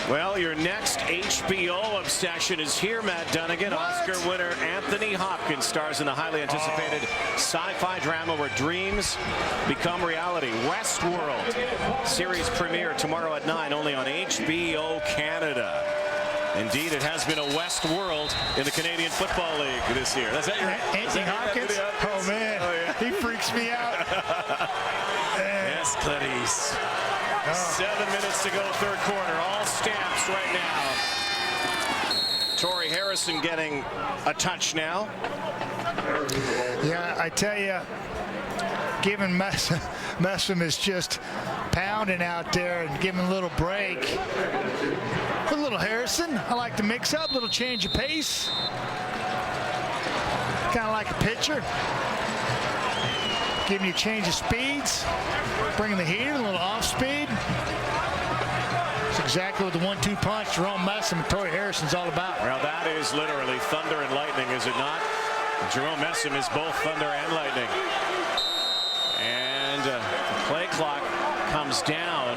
Well, your next HBO obsession is here, Matt Dunnigan. Oscar winner Anthony Hopkins stars in the highly anticipated sci-fi drama where dreams become reality. Westworld series premiere tomorrow at 9, only on HBO Canada. Indeed, it has been a Westworld in the Canadian Football League this year. That's that your Anthony Hopkins? Oh, man. Oh, yeah. He freaks me out. Yes, Clarice. 7 minutes to go, third quarter. All Stamps right now. Torrey Harrison getting a touch now. Yeah, I tell you, giving Messam is just pounding out there and giving a little break. Put a little Harrison. I like to mix up, a little change of pace. Kind of like a pitcher. Giving you a change of speeds. Bringing the heat, a little off speed. It's exactly what the 1-2 punch Jerome Messam and Torrey Harrison's all about. Well, that is literally thunder and lightning, is it not? Jerome Messam is both thunder and lightning. And the play clock comes down.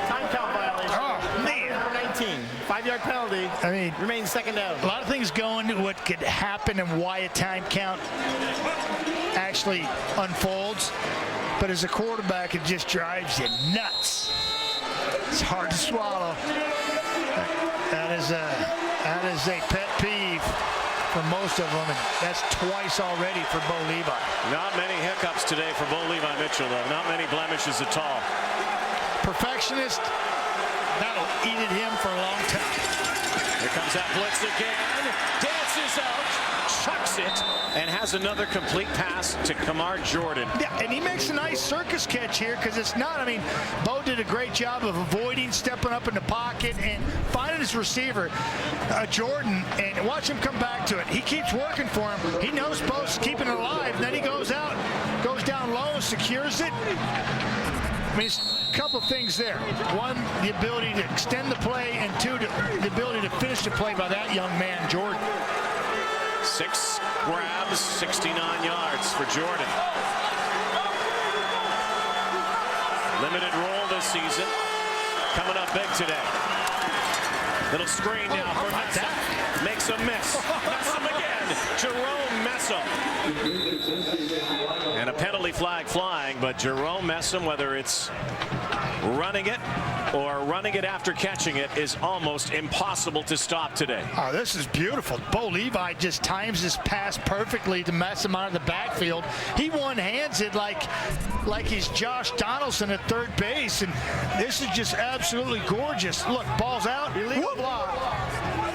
Time count violation. Oh, man. Number 19. 5-yard penalty. I mean, remains second down. A lot of things going to what could happen and why a time count actually unfolds. But as a quarterback, it just drives you nuts. It's hard to swallow. That is a pet peeve for most of them, and that's twice already for Bo Levi. Not many hiccups today for Bo Levi Mitchell, though. Not many blemishes at all. Perfectionist, that'll eat at him for a long time. Here comes that blitz again. Dances out, chucks it, and has another complete pass to Kamar Jordan. Yeah, and he makes a nice circus catch here because it's not, I mean, Bo did a great job of avoiding, stepping up in the pocket, and finding his receiver, Jordan, and watch him come back to it. He keeps working for him. He knows Bo's keeping it alive, and then he goes out, goes down low, secures it. I mean, it's a couple of things there. One, the ability to extend the play, and two, the ability to finish the play by that young man, Jordan. 6 grabs, 69 yards for Jordan. Limited role this season. Coming up big today. Little screen now for Messam. Makes a miss. Messam again. Jerome Messam. And a penalty flag flying, but Jerome Messam, whether it's running it or running it after catching it, is almost impossible to stop today. Oh, this is beautiful. Bo Levi just times his pass perfectly to Messam out of the backfield. He one-hands it like he's Josh Donaldson at third base, and this is just absolutely gorgeous. Look, ball's out. Illegal block.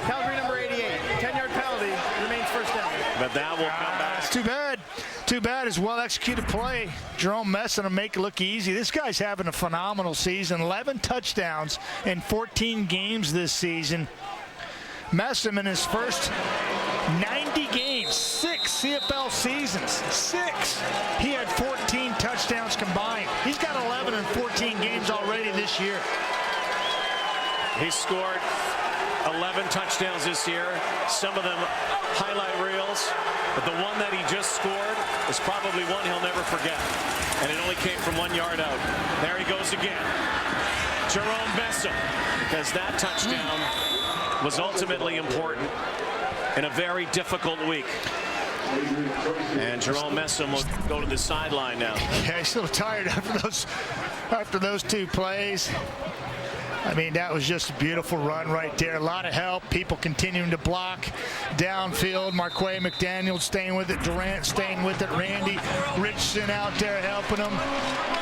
Calgary number 88. 10-yard penalty. Remains first down. But that will come back. It's too bad. Too bad. It's well-executed play. Jerome Messam to make it look easy. This guy's having a phenomenal season. 11 touchdowns in 14 games this season. Messam in his first 90 games, 6 CFL seasons, 6. He had 14 touchdowns combined. He's got 11 in 14 games already this year. He scored 11 touchdowns this year, some of them highlight reels, but the one that he just scored is probably one he'll never forget, and it only came from 1 yard out. There he goes again. Jerome Messam, because that touchdown was ultimately important in a very difficult week. And Jerome Messam will go to the sideline now. Yeah, he's a little tired after those 2 plays. I mean, that was just a beautiful run right there. A lot of help. People continuing to block downfield. Marquay McDaniel staying with it. Durant staying with it. Randy Richardson out there helping him.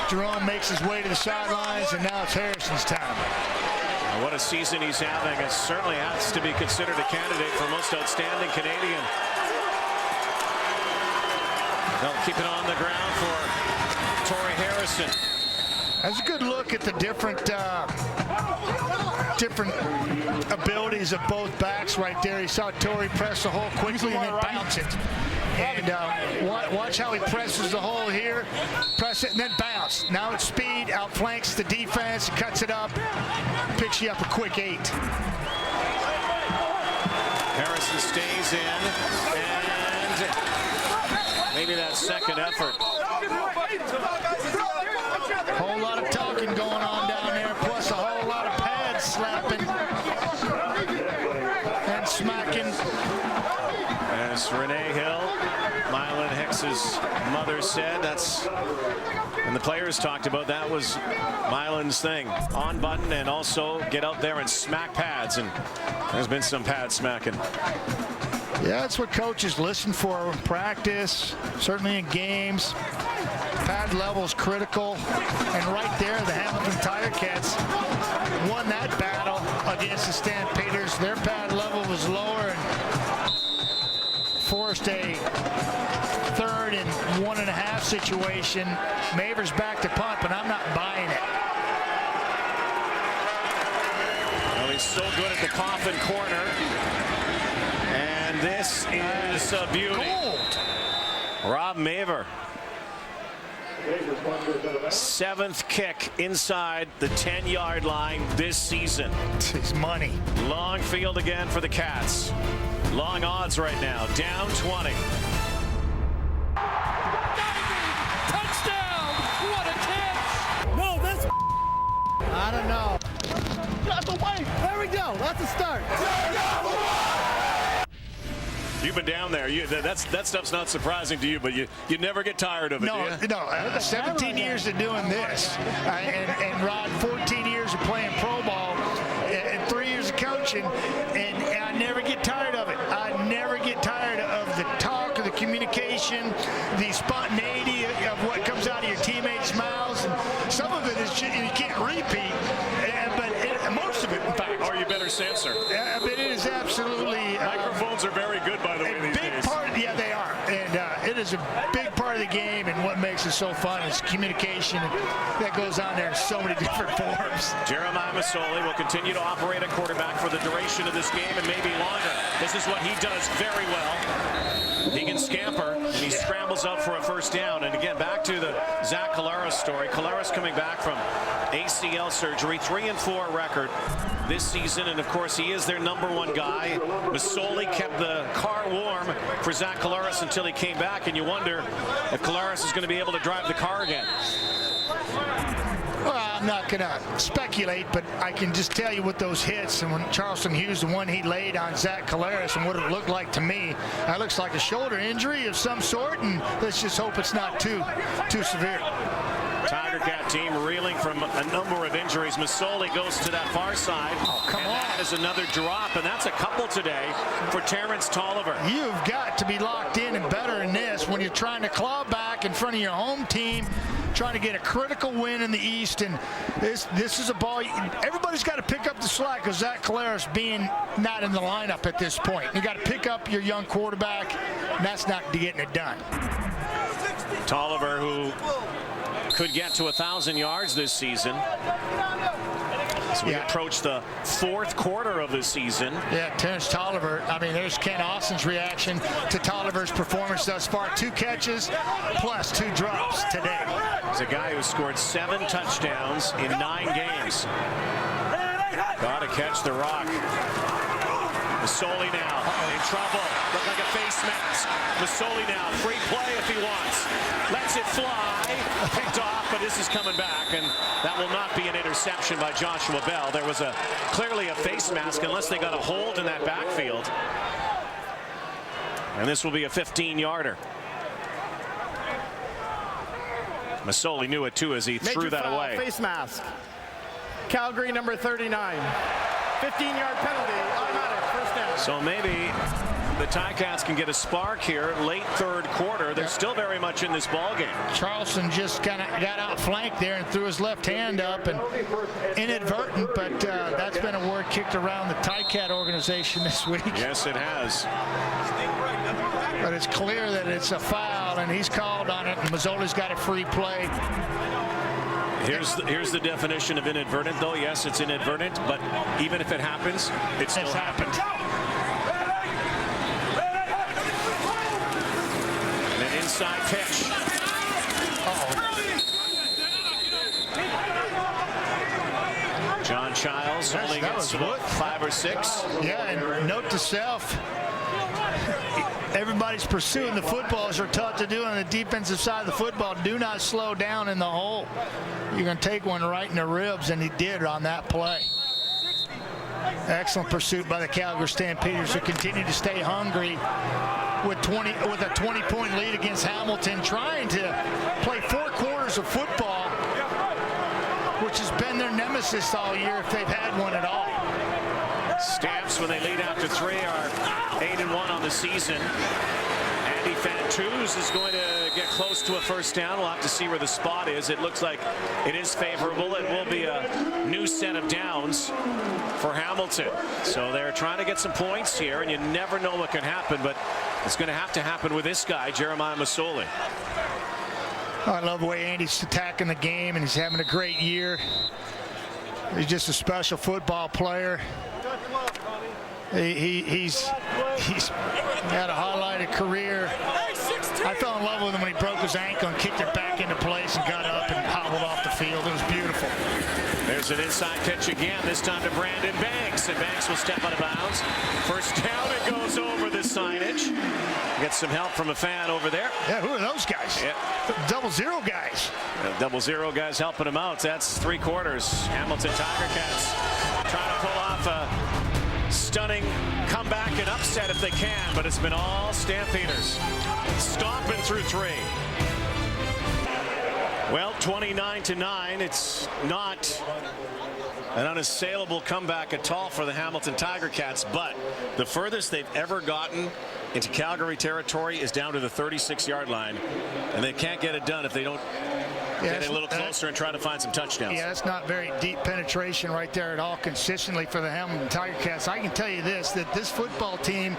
Jerome makes his way to the sidelines, and now it's Harrison's time. What a season he's having. It certainly has to be considered a candidate for most outstanding Canadian. They'll keep it on the ground for Torrey Harrison. That's a good look at the different abilities of both backs right there. You saw Torrey press the hole quickly and then bounce it. And watch how he presses the hole here, press it and then bounce. Now it's speed, outflanks the defense, cuts it up, picks you up a quick 8. Harrison stays in, and maybe that second effort. Whole lot of talking going on down there, plus a whole Elias's mother said and the players talked about, that was Mylan's thing. On button and also get out there and smack pads, and there's been some pad smacking. Yeah, that's what coaches listen for in practice, certainly in games. Pad level's critical, and right there, the Hamilton Tiger Cats won that battle against the Stampeders. Their pad level was lower and forced a 3rd and 1.5 situation. Mavers back to punt, but I'm not buying it. Well, he's so good at the coffin corner. And this is a beauty. Gold. Rob Maver. 7th kick inside the 10-yard line this season. It's money. Long field again for the Cats. Long odds right now. Down 20. Touchdown! What a catch! No, that's... I don't know. That's away. There we go. That's a start. You've been down there. That stuff's not surprising to you, but you never get tired of it. No. 17 years of doing this, and Rod, 14 years of playing pro ball, and 3 years of coaching, and I never get tired of it. I never get tired of the talk, of the communication, the spontaneity of what comes out of your teammates' mouths, and some of it is just, you can't repeat, but most of it, in fact. Or you better censor. But it is absolutely. Microphones are very good, by the way, these days. Yeah, they are, and it is a big part of the game, and what makes it so fun is communication that goes on there in so many different forms. Jeremiah Masoli will continue to operate at quarterback for the duration of this game and maybe longer. This is what he does very well. He can scamper, and he scrambles up for a first down. And again, back to the Zach Collaros story. Collaros coming back from ACL surgery, 3-4 record this season, and of course he is their #1 guy. Masoli kept the car warm for Zach Collaros until he came back, and you wonder if Collaros is going to be able to drive the car again. Well, I'm not going to speculate, but I can just tell you what those hits, and when Charleston Hughes, the one he laid on Zach Collaros, and what it looked like to me, it looks like a shoulder injury of some sort, and let's just hope it's not too severe. Tiger Cat team reeling from a number of injuries. Masoli goes to that far side. Oh, come on. That is another drop, and that's a couple today for Terrence Tolliver. You've got to be locked in and better in this when you're trying to claw back in front of your home team, trying to get a critical win in the East, and this is a ball. Everybody's got to pick up the slack of Zach Collaros being not in the lineup at this point. You got to pick up your young quarterback, and that's not getting it done. Tolliver, who could get to 1,000 yards this season. As we approach the 4th quarter of the season. Yeah, Terrence Tolliver. I mean, there's Ken Austin's reaction to Tolliver's performance thus far. 2 catches plus 2 drops today. He's a guy who scored 7 touchdowns in 9 games. Got to catch the rock. Masoli now in trouble. Look like a face mask. Masoli now, free play if he wants. Lets it fly. Picked off, but this is coming back, and that will not be an interception by Joshua Bell. There was clearly a face mask, unless they got a hold in that backfield. And this will be a 15-yarder. Masoli knew it too as he threw that away. Face mask. Calgary number 39. 15-yard penalty, automatic, first down. So maybe the Ticats can get a spark here late 3rd quarter. They're still very much in this ball game. Charleston just kind of got outflanked there and threw his left hand up, and inadvertent, but that's been a word kicked around the Ticat organization this week. Yes, it has. But it's clear that it's a foul, and he's called on it, and Mazzoli's got a free play. Here's the definition of inadvertent, though. Yes, it's inadvertent, but even if it happens, it still happened. And an inside pitch. John Childs only gets 5 or 6. Yeah, and note to self, everybody's pursuing the football as they're taught to do on the defensive side of the football. Do not slow down in the hole. You're going to take one right in the ribs, and he did on that play. Excellent pursuit by the Calgary Stampeders, who continue to stay hungry. with a 20-point lead against Hamilton, trying to play 4 quarters of football, which has been their nemesis all year if they've had one at all. Stamps, when they lead after 3, are 8-1 on the season. Andy Fantuz is going to get close to a first down. We'll have to see where the spot is. It looks like it is favorable. It will be a new set of downs for Hamilton. So they're trying to get some points here, and you never know what can happen, but it's going to happen with this guy, Jeremiah Masoli. I love the way Andy's attacking the game, and he's having a great year. He's just a special football player. He's had a highlighted career. I fell in love with him when he broke his ankle and kicked it back into place and got up and hobbled off the field. It was beautiful. There's an inside pitch again, this time to Brandon Banks, and Banks will step out of bounds. First down, it goes over the signage. Gets some help from a fan over there. Yeah, who are those guys? Yeah. 00 guys. 00 guys helping him out. That's 3 quarters. Hamilton Tiger Cats trying to pull off a stunning comeback and upset if they can, but it's been all Stampeders stomping through 3. Well, 29-9. It's not an unassailable comeback at all for the Hamilton Tiger Cats, but the furthest they've ever gotten into Calgary territory is down to the 36-yard line, and they can't get it done if they don't get it a little closer and try to find some touchdowns. Yeah, that's not very deep penetration right there at all consistently for the Hamilton Tiger Cats. I can tell you this, that this football team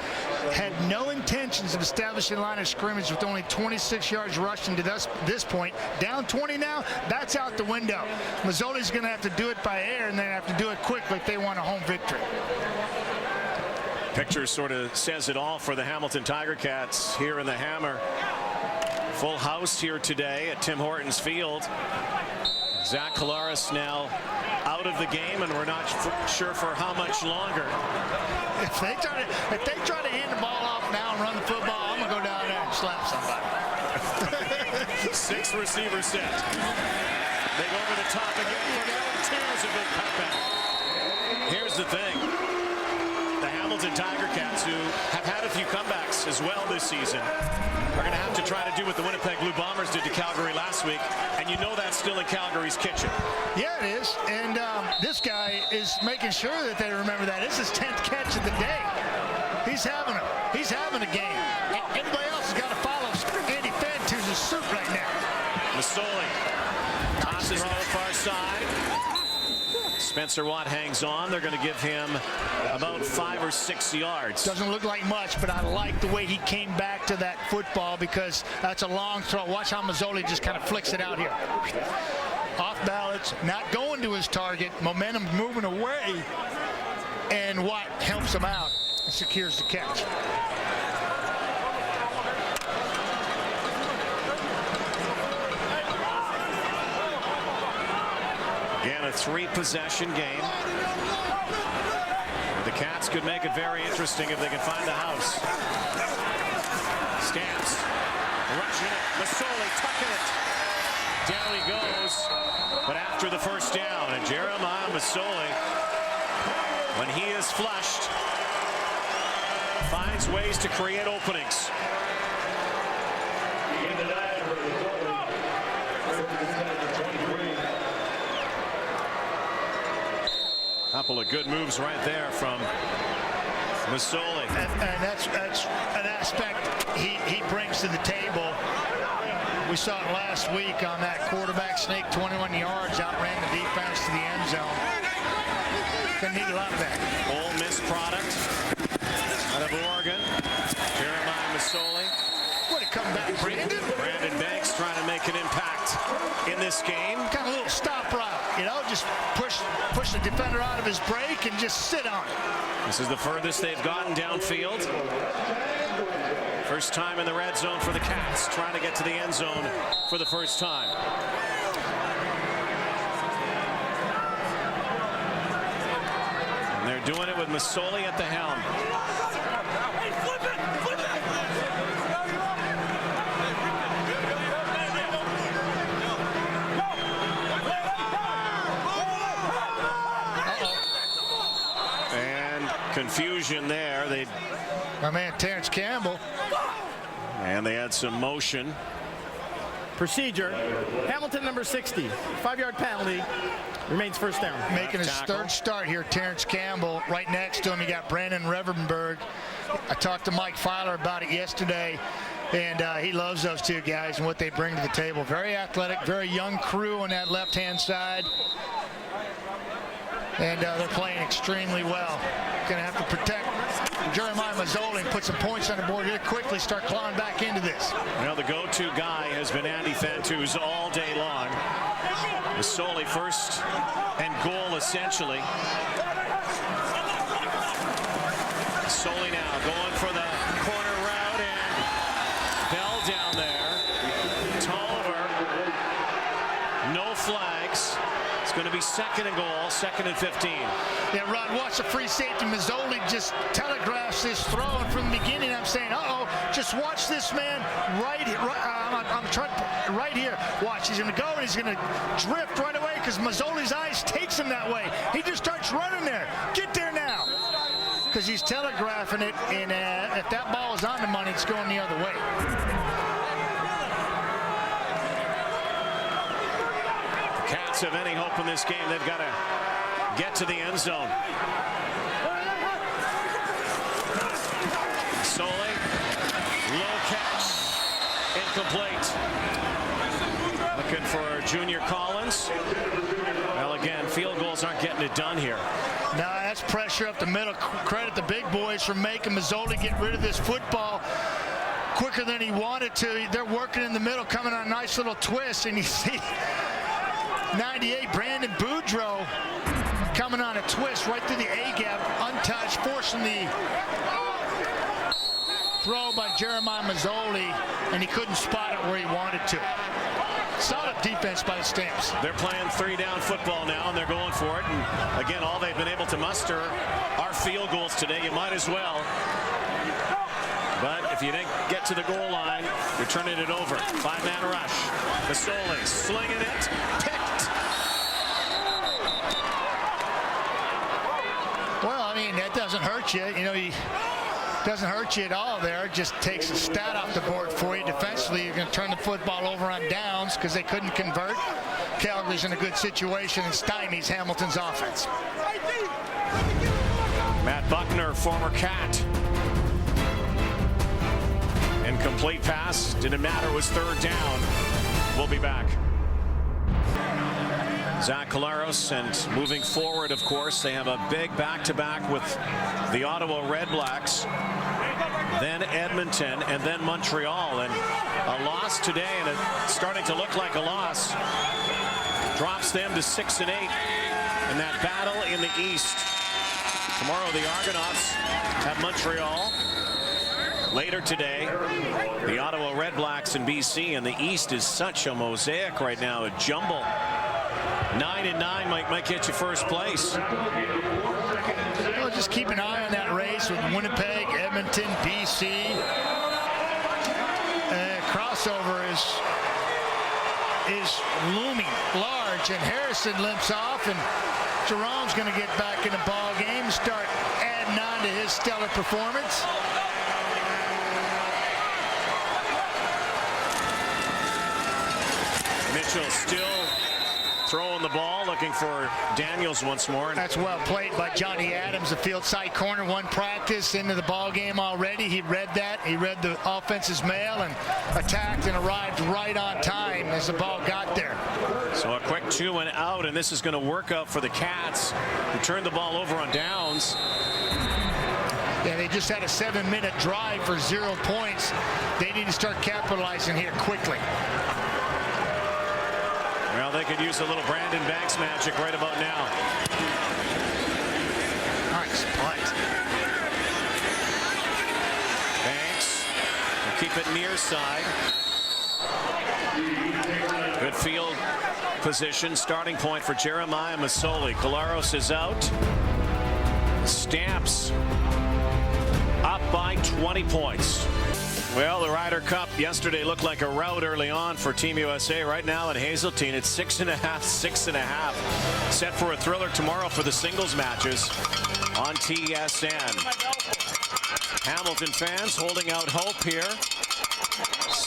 had no intentions of establishing a line of scrimmage with only 26 yards rushing to this point. Down 20 now, that's out the window. Mazzoli's going to have to do it by air, and they have to do it quickly if they want a home victory. Picture sort of says it all for the Hamilton Tiger Cats here in the Hammer. Full house here today at Tim Hortons Field. Zach Collaros now out of the game, and we're not sure for how much longer. If they try to hand the ball off now and run the football, I'm going to go down there and slap somebody. 6 receiver set. They go over the top again. Tears a big cutback. Here's the thing. The Hamilton Tiger Cats, who have had a few comebacks as well this season, are going to have to try to do what the Winnipeg Blue Bombers did to Calgary last week, and you know that's still in Calgary's kitchen. Yeah, it is, and this guy is making sure that they remember that. It's his 10th catch of the day. He's having a game. Everybody else has got to follow Andy Fantuz's suit right now. Masoli tosses it on the far side. Spencer Watt hangs on. They're going to give him about 5 or 6 yards. Doesn't look like much, but I like the way he came back to that football, because that's a long throw. Watch how Mazzoli just kind of flicks it out here. Off balance, not going to his target. Momentum moving away, and Watt helps him out and secures the catch. Again, a 3-possession game. The Cats could make it very interesting if they can find the house. Stamps. Rushing it. Masoli tucking it. Down he goes. But after the first down, and Jeremiah Masoli, when he is flushed, finds ways to create openings. Couple of good moves right there from Masoli. And that's an aspect he brings to the table. We saw it last week on that quarterback sneak, 21 yards, outran the defense to the end zone. Gonna need a lot of that. Ole Miss product out of Oregon. Jeremiah Masoli. What a comeback, Brandon. Brandon Banks trying to make an impact in this game. Kind of a little stop route, you know, just push the defender out of his break and just sit on it. This is the furthest they've gotten downfield. First time in the red zone for the Cats, trying to get to the end zone for the first time. And they're doing it with Masoli at the helm. Hey, flip it! Flip it! And confusion there. My man Terrence Campbell And they had some motion. Procedure. Hamilton, number 60. 5-yard penalty. Remains first down. Making his third start here, Terrence Campbell. Right next to him, you got Brandon Revenberg. I talked to Mike Filer about it yesterday, and he loves those two guys and what they bring to the table. Very athletic, very young crew on that left-hand side. And they're playing extremely well. Going to have to protect Jeremiah Mazzoli and put some points on the board here quickly, start clawing back into this. Well, the go-to guy has been Andy Fantuz all day long. Mazzoli first and goal, essentially. Mazzoli now going for the corner route, and Bell down there. Tolliver. No flags. It's going to be second and goal, 2nd and 15. Yeah, Rod, watch the free safety. Mazzoli just telegraphs this throw, and from the beginning I'm saying, just watch this man right here. Watch, he's going to go and he's going to drift right away because Mazzoli's eyes takes him that way. He just starts running there. Get there now. Because he's telegraphing it, and if that ball is on the money, it's going the other way. Cats have any hope in this game, they've got to get to the end zone. Soli, low catch, incomplete. Looking for Junior Collins. Well, again, field goals aren't getting it done here. No, that's pressure up the middle. Credit the big boys for making Mazzoli get rid of this football quicker than he wanted to. They're working in the middle, coming on a nice little twist, and you see 98 Brandon Boudreaux coming on a twist right through the A-gap, untouched, forcing the throw by Jeremiah Mazzoli, and he couldn't spot it where he wanted to. Solid defense by the Stamps. They're playing 3-down football now, and they're going for it. And again, all they've been able to muster are field goals today. You might as well. But if you didn't get to the goal line, you're turning it over. 5-man rush. Mazzoli slinging it. Picked. Well, I mean, that doesn't hurt you. You know, he doesn't hurt you at all there. It just takes a stat off the board for you. Defensively, you're going to turn the football over on downs because they couldn't convert. Calgary's in a good situation and stymies Hamilton's offense. Matt Buckner, former Cat. Incomplete pass. Didn't matter. It was 3rd down. We'll be back. Zach Collaros, and moving forward, of course, they have a big back-to-back with the Ottawa Redblacks, then Edmonton, and then Montreal. And a loss today, and it's starting to look like a loss, drops them to 6-8 in that battle in the East. Tomorrow, the Argonauts have Montreal. Later today, the Ottawa Redblacks in BC, and the East is such a mosaic right now, a jumble. 9-9 might get you first place. Well, just keep an eye on that race with Winnipeg, Edmonton, BC. Crossover is looming large, and Harrison limps off, and Jerome's going to get back in the ball game, start adding on to his stellar performance. Mitchell still throwing the ball, looking for Daniels once more. That's well played by Johnny Adams, the field side corner, one practice into the ball game already. He read that. He read the offense's mail and attacked and arrived right on time as the ball got there. So a quick 2 and out, and this is going to work out for the Cats, who turned the ball over on downs. Yeah, they just had a 7-minute drive for 0 points. They need to start capitalizing here quickly. Well, they could use a little Brandon Banks magic right about now. Nice punt. Banks will keep it near side. Good field position. Starting point for Jeremiah Mazzoli. Collaros is out. Stamps up by 20 points. Well, the Ryder Cup yesterday looked like a rout early on for Team USA. Right now at Hazeltine, it's 6.5, 6.5. Set for a thriller tomorrow for the singles matches on TSN. Hamilton fans holding out hope here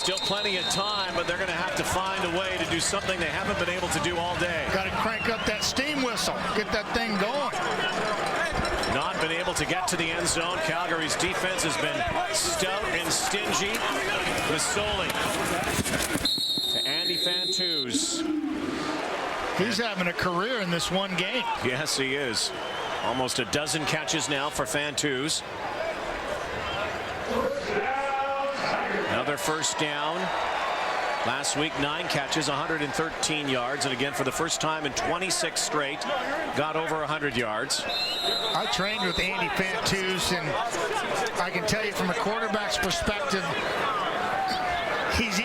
Still plenty of time, but they're going to have to find a way to do something they haven't been able to do all day. Got to crank up that steam whistle, get that thing going. Not been able to get to the end zone. Calgary's defense has been stout and stingy. Masoli to Andy Fantuz. He's having a career in this one game. Yes, he is. Almost a dozen catches now for Fantuz. Another first down. Last week, 9 catches, 113 yards. And again, for the first time in 26 straight, got over 100 yards. I trained with Andy Fantuz, and I can tell you from a quarterback's perspective, he's easy